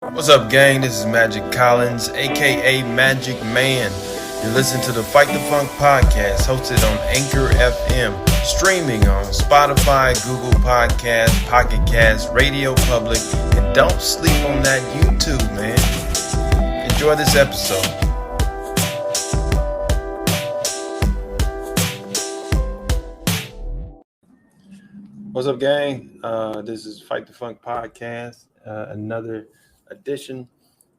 What's up, gang? This is Magic Collins, aka Magic Man. You're listening to the Fight the Funk podcast, hosted on Anchor FM, streaming on Spotify, Google Podcasts, Pocket Casts, Radio Public, and don't sleep on that YouTube, man. Enjoy this episode. What's up, gang? This is Fight the Funk podcast, another edition.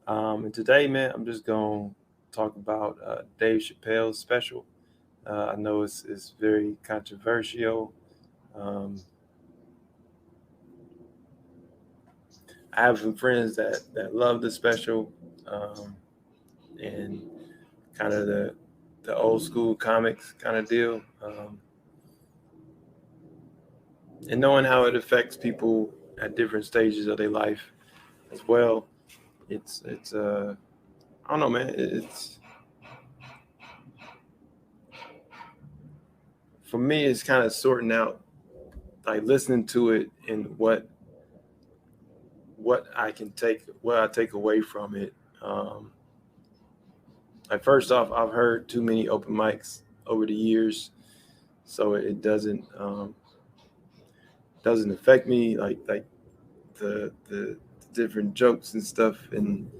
And today, man, I'm just going to talk about Dave Chappelle's special. I know it's very controversial. I have some friends that love the special and kind of the old school comics kind of deal. And knowing how it affects people at different stages of their life as well. It's I don't know, man. It's for me, it's kind of sorting out, like listening to it and what I take away from it. Like first off, I've heard too many open mics over the years, so it doesn't affect me like the different jokes and stuff, and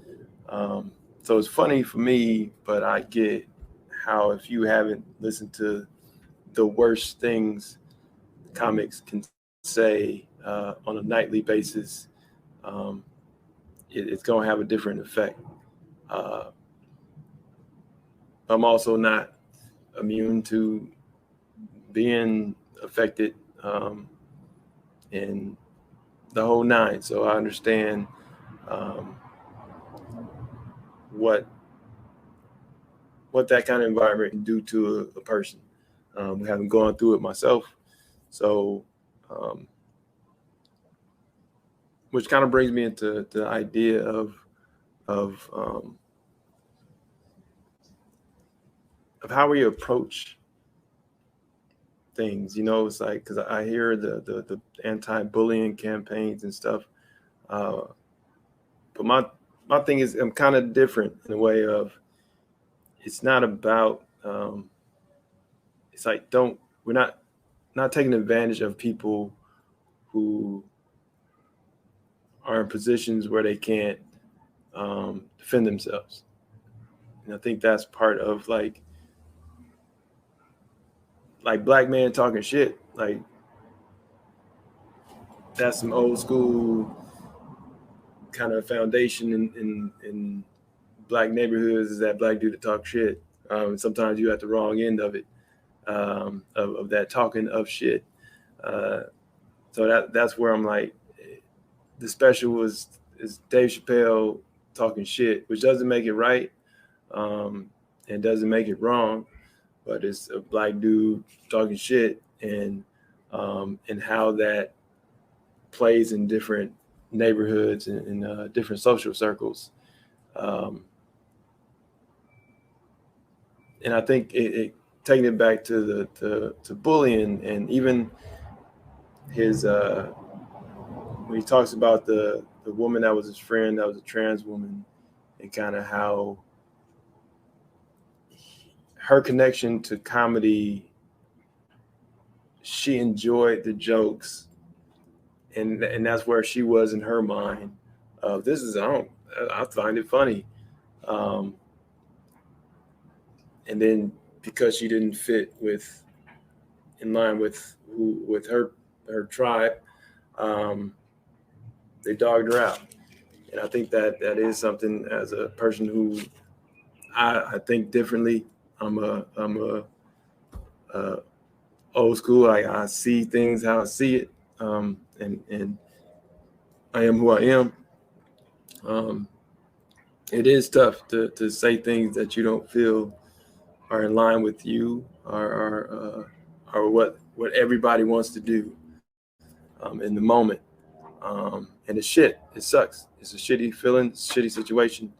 so it's funny for me, but I get how if you haven't listened to the worst things comics can say on a nightly basis, it's going to have a different effect. I'm also not immune to being affected in the whole nine. So I understand what that kind of environment can do to a person. Having gone through it myself. So, which kind of brings me into the idea of how we approach things. You know, it's like, because I hear the anti-bullying campaigns and stuff, but my thing is, I'm kind of different in a way of, it's not about it's like, we're not taking advantage of people who are in positions where they can't defend themselves. And I think that's part of like black man talking shit. Like, that's some old school kind of foundation in black neighborhoods, is that black dude to talk shit. And sometimes you at the wrong end of it, of that talking of shit. So that's where I'm like, the special is Dave Chappelle talking shit, which doesn't make it right, and doesn't make it wrong, but it's a black dude talking shit, and how that plays in different neighborhoods and different social circles. And I think it taking it back to to bullying, and even his when he talks about the woman that was his friend, that was a trans woman, and kind of how her connection to comedy, she enjoyed the jokes, and that's where she was in her mind. I find it funny, and then because she didn't fit in line with her tribe, they dogged her out. And I think that is something, as a person who I think differently. I'm a old school. I see things how I see it, and I am who I am. It is tough to say things that you don't feel are in line with you, or what everybody wants to do in the moment. And it's shit. It sucks. It's a shitty feeling, shitty situation.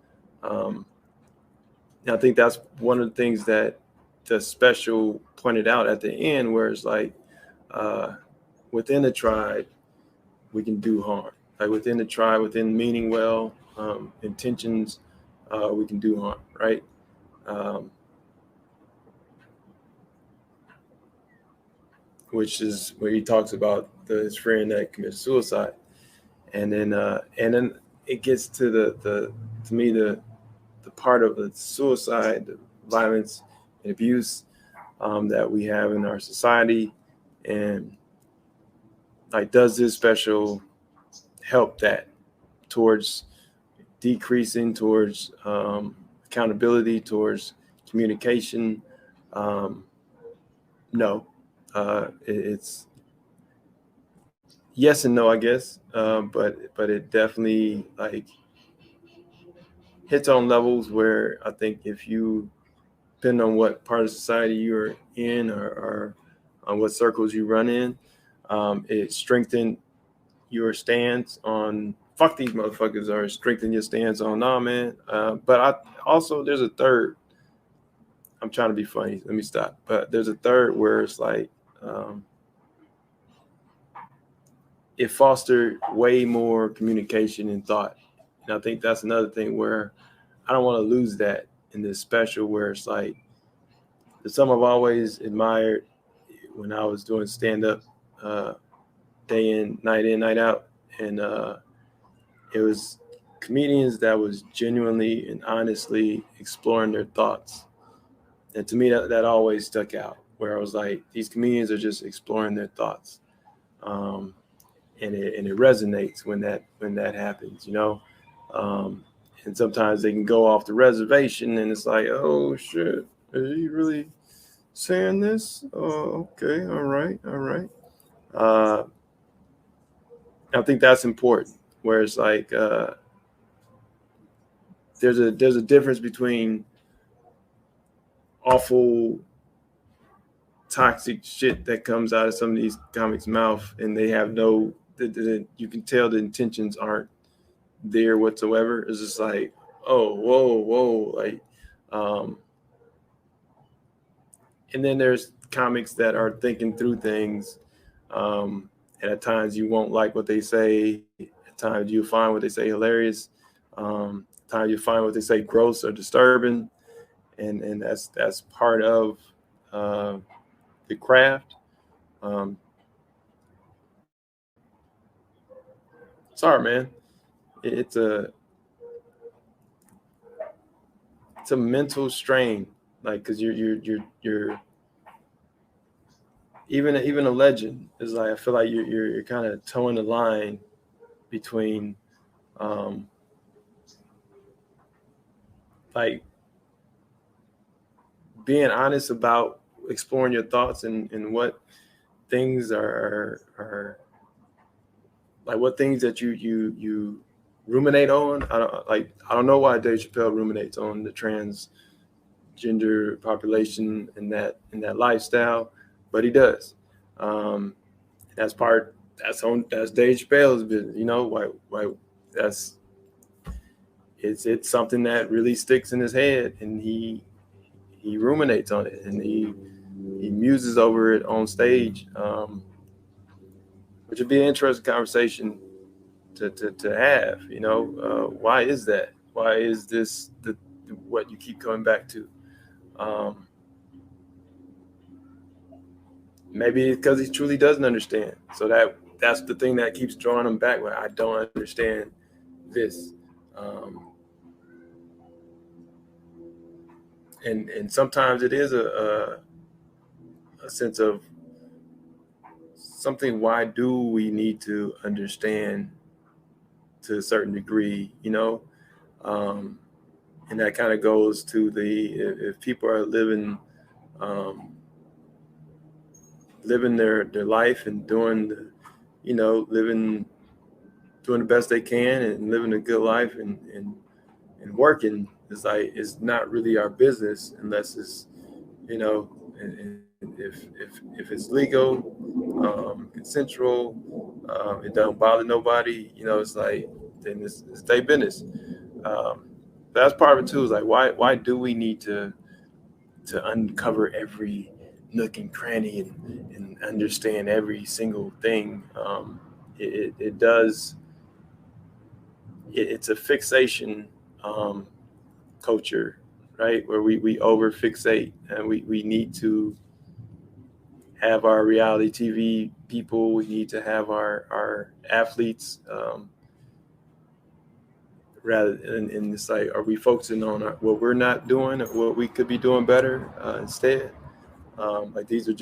And I think that's one of the things that the special pointed out at the end, where it's like, within the tribe, we can do harm. Like within the tribe, within meaning well, intentions we can do harm, right? Which is where he talks about his friend that committed suicide, and then it gets to the to me the part of the suicide, the violence and abuse that we have in our society, and like, does this special help that towards decreasing, towards accountability, towards communication? No, it's yes and no, I guess. But it definitely like hits on levels where I think if you, depending on what part of society you're in, or on what circles you run in, it strengthened your stance on fuck these motherfuckers, or strengthen your stance on nah man. But I also, there's a third. I'm trying to be funny. Let me stop. But there's a third where it's like it fostered way more communication and thought. And I think that's another thing where I don't want to lose that in this special, where it's like, there's something I've always admired when I was doing stand up day in, night out. And it was comedians that was genuinely and honestly exploring their thoughts. And to me, that always stuck out, where I was like, these comedians are just exploring their thoughts. And it resonates when that happens, you know. And sometimes they can go off the reservation, and it's like, oh shit, are you really saying this? Oh, okay, all right. I think that's important. Where it's like, there's a difference between awful, toxic shit that comes out of some of these comics' mouth, and they have no, you can tell the intentions aren't there whatsoever. It's just like, oh, whoa, like, and then there's comics that are thinking through things, and at times you won't like what they say. At times you find what they say hilarious. At times you find what they say gross or disturbing, and that's part of the craft. Sorry, man. It's a mental strain, like, because you're even a legend is like, I feel like you're kind of towing the line between like being honest about exploring your thoughts, and what things are like, what things that you ruminate on. I don't know why Dave Chappelle ruminates on the transgender population and that lifestyle, but he does. That's Dave Chappelle's business, you know. Why it's something that really sticks in his head, and he ruminates on it, and he muses over it on stage, which would be an interesting conversation to have. You know, why is that? Why is this what you keep coming back to? Maybe because he truly doesn't understand. So that's the thing that keeps drawing him back. Where I don't understand this. And sometimes it is a sense of something. Why do we need to understand to a certain degree, you know? And that kind of goes to if people are living their life and doing doing the best they can and living a good life, and working, is like, it's not really our business unless it's, you know, and if it's legal, consensual, it don't bother nobody, you know. It's like, then it's their business. That's part of it too. Is like, why do we need to uncover every nook and cranny, and understand every single thing? It does it's a fixation culture, right? Where we over fixate, and we need to have our reality TV people. We need to have our athletes. Rather, and it's like, are we focusing on what we're not doing, or what we could be doing better instead? Like these are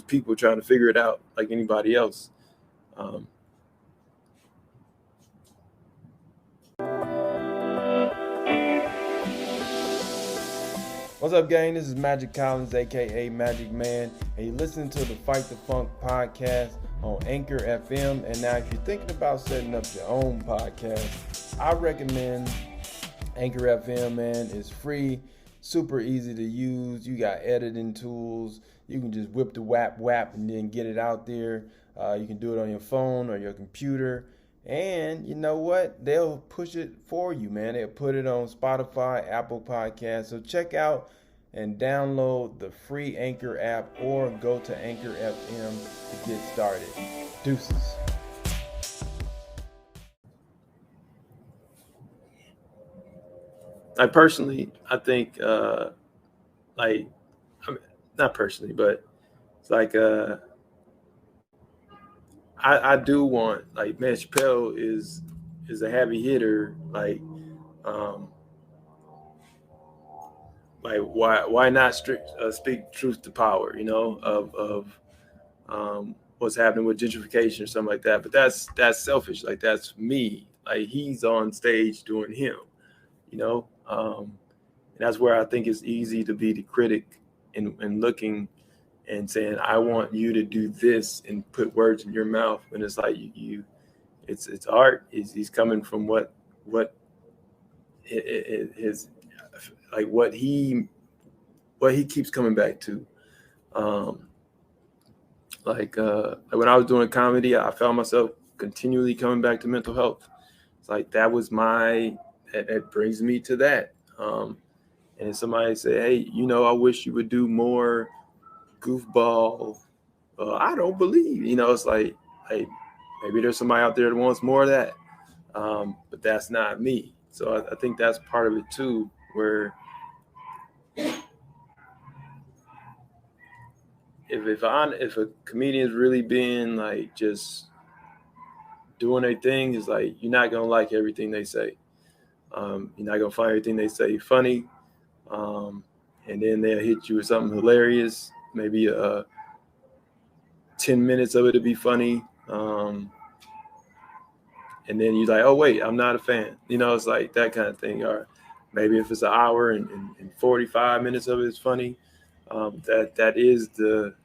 people trying to figure it out like anybody else. Um, What's up, gang? This is Magic Collins, aka Magic Man, and you're listening to the Fight the Funk podcast on Anchor FM. And now, if you're thinking about setting up your own podcast, I recommend Anchor FM. Man, it's free, super easy to use. You got editing tools. You can just whip the whap and then get it out there. You can do it on your phone or your computer. And you know what? They'll push it for you, man. They'll put it on Spotify, Apple Podcasts. So check out and download the free Anchor app, or go to Anchor FM to get started. Deuces. I personally, I think, like, I mean, not personally, but it's like, I do want, like, man, Chappelle is a heavy hitter. Um, like why not speak truth to power? You know, of what's happening with gentrification or something like that. But that's selfish. Like, that's me. Like, he's on stage doing him. You know, and that's where I think it's easy to be the critic and looking and saying, I want you to do this, and put words in your mouth. When it's like, it's art. He's coming from what his, like, what he keeps coming back to. Like when I was doing comedy, I found myself continually coming back to mental health. It's like, that was it brings me to that. And somebody say, hey, I wish you would do more goofball. I don't believe, it's like, hey, maybe there's somebody out there that wants more of that. But that's not me. So I think that's part of it too, where if a comedian is really being like just doing their thing, is like, you're not gonna like everything they say. You're not gonna find everything they say funny, and then they'll hit you with something hilarious. Maybe 10 minutes of it to be funny, and then you're like, oh wait, I'm not a fan. It's like that kind of thing. Or maybe if it's an hour and 45 minutes of it is funny, that is the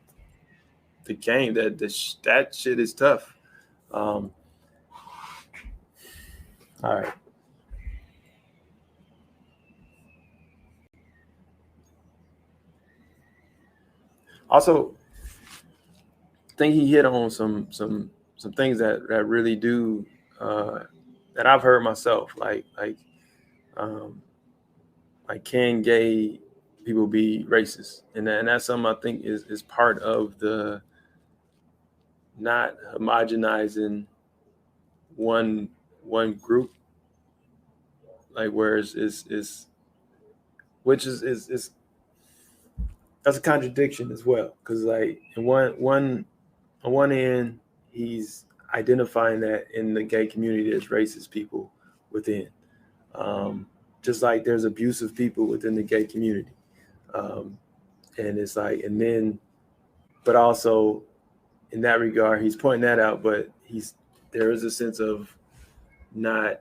game. That shit is tough. All right. Also, I think he hit on some things that really do, that I've heard myself. Um, like, can gay people be racist? And that's something I think is part of the not homogenizing one group. Like, whereas is which is that's a contradiction as well, because like in on one end, he's identifying that in the gay community there's racist people within, just like there's abusive people within the gay community, and it's like, and then, but also in that regard, he's pointing that out, but there is a sense of not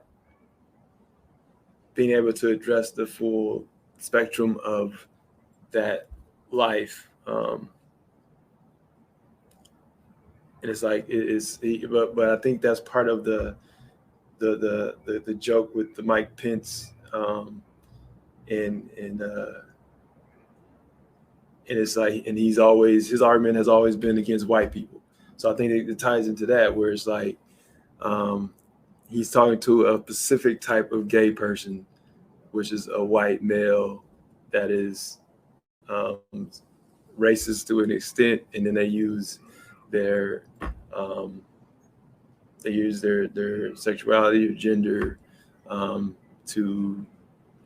being able to address the full spectrum of that life. And it's like, but I think that's part of the joke with the Mike Pence, and it's like, and his argument has always been against white people. So I think it ties into that, where it's like, he's talking to a specific type of gay person, which is a white male that is racist to an extent, and then they use their sexuality or gender to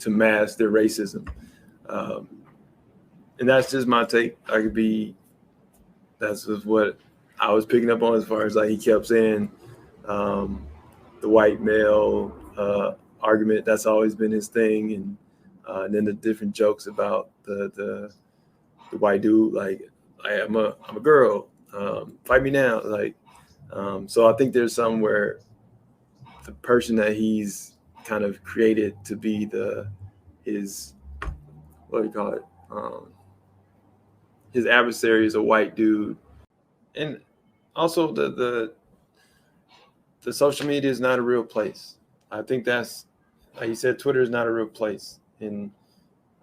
mask their racism. And that's just my take. That's just what I was picking up on as far as like he kept saying the white male argument. That's always been his thing, and then the different jokes about the white dude, like I'm a girl, fight me now, like. So I think there's some where the person that he's kind of created to be his what do you call it? His adversary is a white dude, and also the social media is not a real place. I think that's, like you said, Twitter is not a real place, and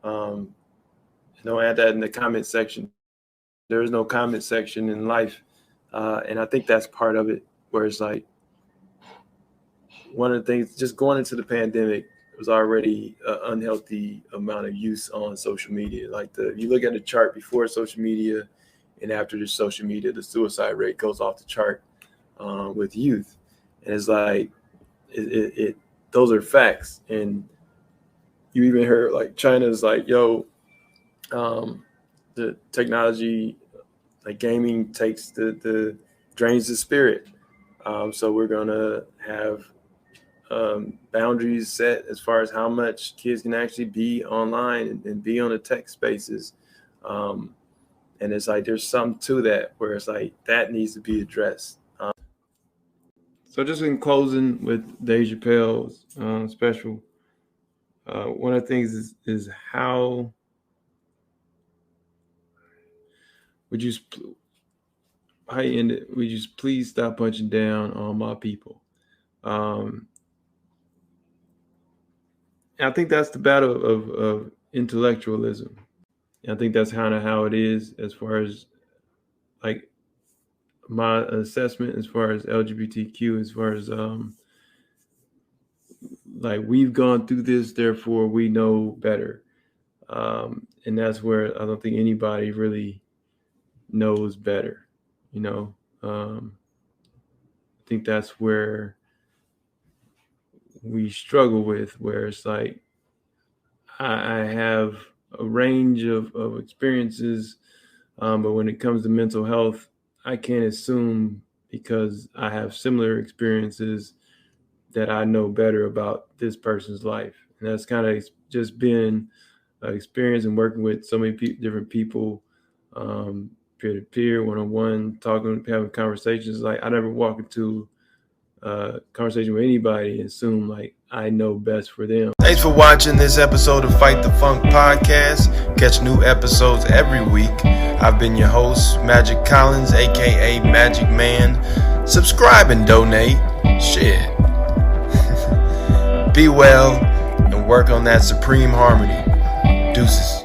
don't add that in the comment section. There is no comment section in life, and I think that's part of it. Where it's like one of the things, just going into the pandemic, was already an unhealthy amount of use on social media. Like you look at the chart before social media and after the social media, the suicide rate goes off the chart with youth. And it's like, those are facts. And you even heard like China's like, yo, the technology, like gaming takes drains the spirit. So we're gonna have boundaries set as far as how much kids can actually be online and be on the tech spaces. And it's like, there's something to that where it's like, that needs to be addressed. So just in closing with Dave Chappelle's special, one of the things is how would you end it? Would you please stop punching down on my people? I think that's the battle of intellectualism. I think that's kind of how it is as far as like my assessment as far as LGBTQ, as far as like we've gone through this, therefore we know better. And that's where I don't think anybody really knows better, you know. I think that's where we struggle with, where it's like I have a range of experiences, but when it comes to mental health, I can't assume because I have similar experiences that I know better about this person's life. And that's kind of just been an experience and working with so many different people, peer-to-peer, one-on-one, talking, having conversations. Like I never walk into a conversation with anybody and assume like I know best for them. Thanks for watching this episode of Fight the Funk podcast. Catch new episodes every week. I've been your host, Maagic Collins, aka Magic Man. Subscribe and donate. Shit. Be well and work on that supreme harmony. Deuces.